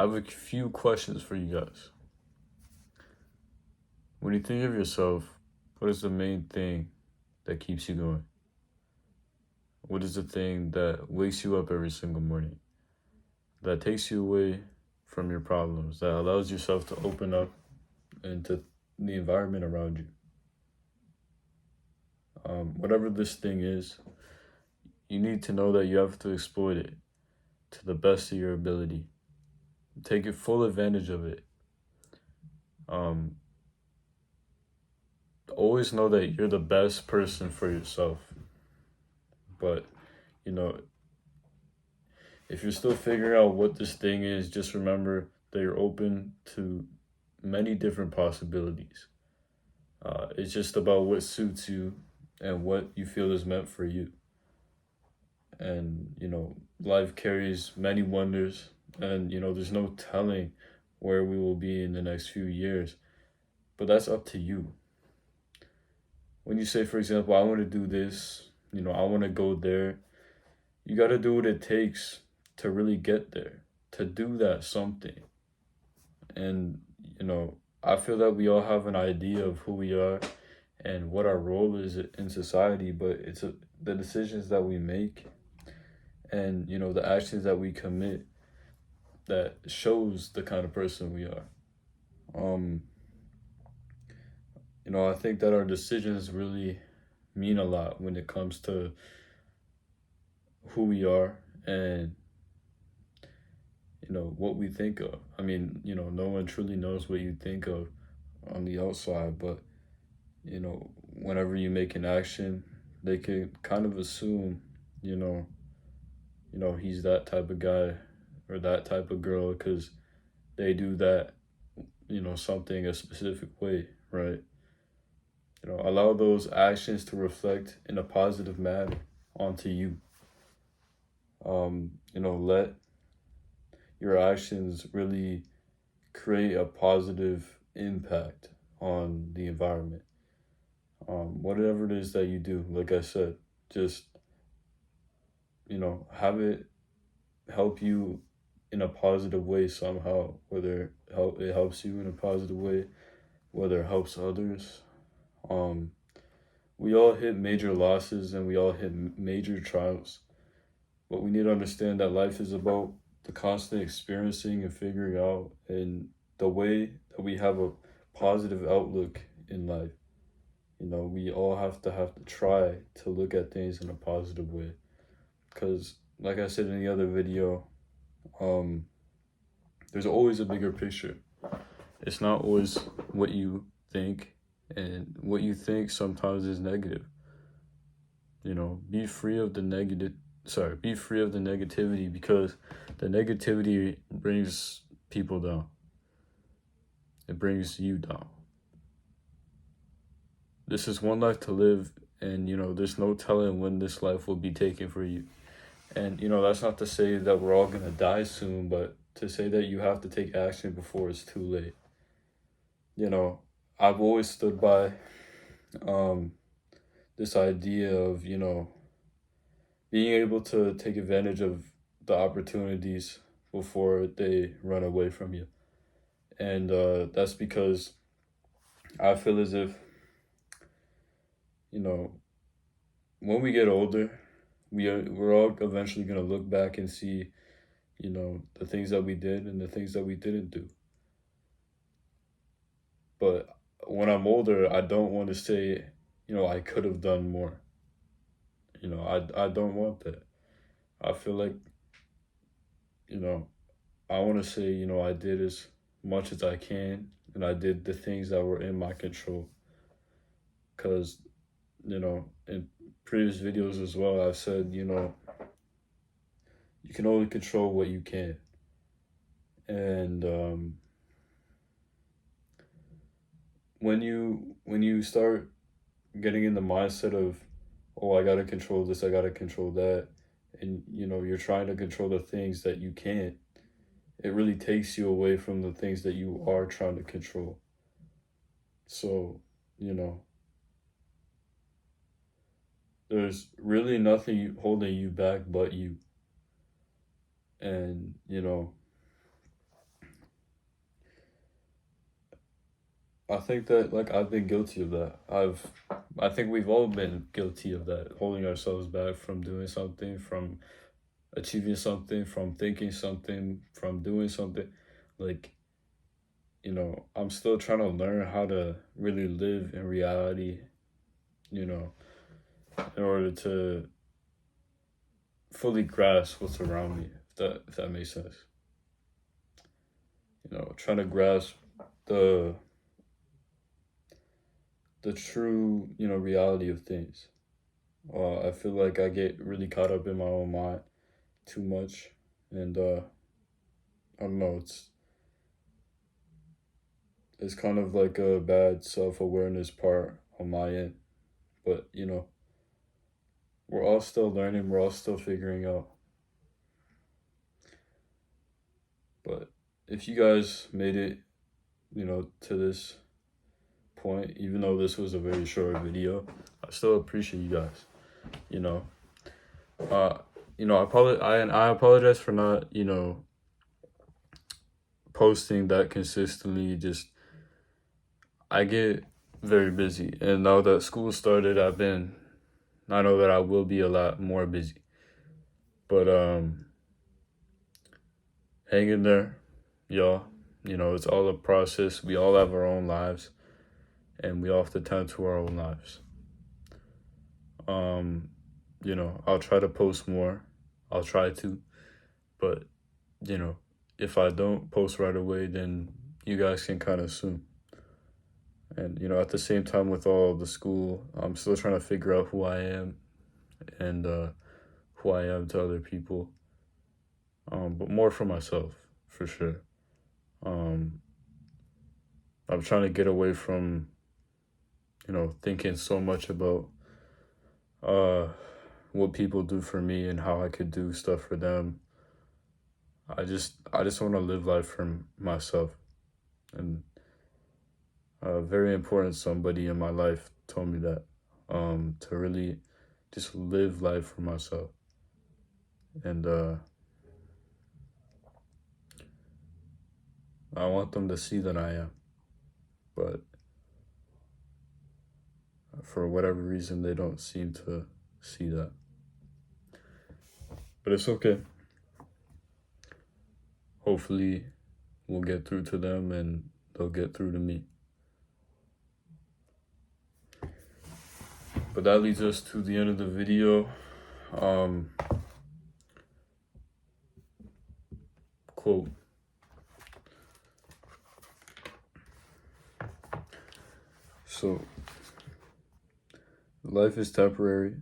I have a few questions for you guys. When you think of yourself, what is the main thing that keeps you going? What is the thing that wakes you up every single morning? That takes you away from your problems, that allows yourself to open up into the environment around you. Whatever this thing is, you need to know that you have to exploit it to the best of your ability. Take it full advantage of it. Um, Always know that you're the best person for yourself. But, you know, if you're still figuring out what this thing is, just remember that you're open to many different possibilities. It's just about what suits you and what you feel is meant for you. And, life carries many wonders, and, there's no telling where we will be in the next few years, but that's up to you. When you say, for example, I want to do this, I want to go there, you got to do what it takes to really get there, to do that something. And, I feel that we all have an idea of who we are and what our role is in society, but the decisions that we make and, the actions that we commit that shows the kind of person we are. I think that our decisions really mean a lot when it comes to who we are and what we think of. I mean, no one truly knows what you think of on the outside, but whenever you make an action, they could kind of assume, he's that type of guy or that type of girl because they do that, something a specific way, right? Allow those actions to reflect in a positive manner onto you. Let your actions really create a positive impact on the environment. Whatever it is that you do, like I said, just, have it help you in a positive way somehow, whether it helps you in a positive way, whether it helps others. We all hit major losses and we all hit major trials, but we need to understand that life is about the constant experiencing and figuring out, and the way that we have a positive outlook in life. We all have to try to look at things in a positive way, because like I said in the other video, there's always a bigger picture. It's not always what you think, and what you think sometimes is negative. Be free of the negativity, because the negativity brings people down. It brings you down. This is one life to live, and there's no telling when this life will be taken for you. And that's not to say that we're all gonna die soon, but to say that you have to take action before it's too late. I've always stood by this idea of being able to take advantage of the opportunities before they run away from you. And that's because I feel as if, when we get older, we're all eventually going to look back and see, the things that we did and the things that we didn't do. But when I'm older, I don't want to say, I could have done more. I don't want that. I feel like, I want to say, I did as much as I can, and I did the things that were in my control. Because, in previous videos as well, I've said, you can only control what you can. And when you start getting in the mindset of, oh, I gotta control this, I gotta control that, and you're trying to control the things that you can't, it really takes you away from the things that you are trying to control. So, there's really nothing holding you back but you. And, I think that like I've been guilty of that. I think we've all been guilty of that, holding ourselves back from doing something, from achieving something, from thinking something, from doing something. Like, I'm still trying to learn how to really live in reality, you know, in order to fully grasp what's around me, if that makes sense. Trying to grasp the the true, reality of things. I feel like I get really caught up in my own mind too much, and I don't know. It's kind of like a bad self-awareness part on my end, but we're all still learning. We're all still figuring out. But if you guys made it, to this point, even though this was a very short video, I still appreciate you guys. You know, I apologize for not, posting that consistently. Just I get very busy, and now that school started, I know that I will be a lot more busy. But hang in there, y'all. It's all a process. We all have our own lives, and we all have to tend to our own lives. I'll try to post more. I'll try to, but if I don't post right away, then you guys can kind of assume. And at the same time, with all the school, I'm still trying to figure out who I am and who I am to other people. But more for myself, for sure. I'm trying to get away from, thinking so much about what people do for me and how I could do stuff for them. I just want to live life for myself. And very important somebody in my life told me that, to really just live life for myself. And I want them to see that I am. But for whatever reason, they don't seem to see that. But it's okay. Hopefully, we'll get through to them and they'll get through to me. But that leads us to the end of the video. Quote. So, life is temporary,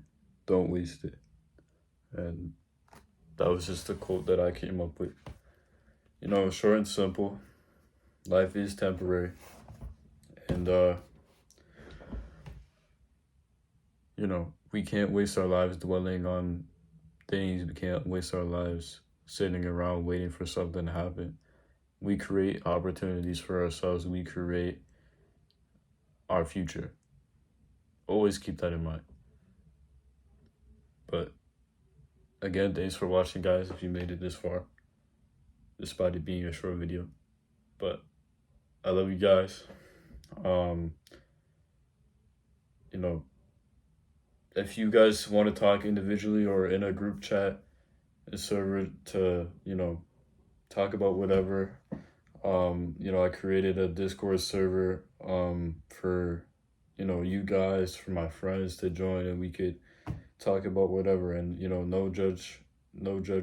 don't waste it. And that was just a quote that I came up with. Short and simple. Life is temporary. And, we can't waste our lives dwelling on things. We can't waste our lives sitting around waiting for something to happen. We create opportunities for ourselves. We create our future. Always keep that in mind. But again, thanks for watching, guys, if you made it this far, despite it being a short video. But I love you guys. If you guys want to talk individually or in a group chat, a server to, talk about whatever, I created a Discord server for, you guys, for my friends to join, and we could talk about whatever. And, no judge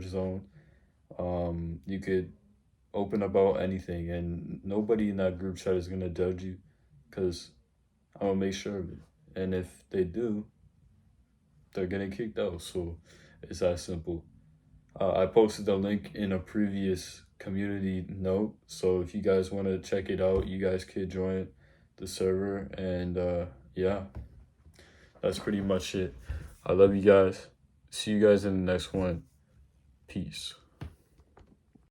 zone. You could open about anything, and nobody in that group chat is going to judge you, because I'm going to make sure of it. And if they do, they're getting kicked out. So it's that simple. I posted the link in a previous community note, so if you guys want to check it out, you guys could join the server. And yeah, that's pretty much it. I love you guys. See you guys in the next one. Peace.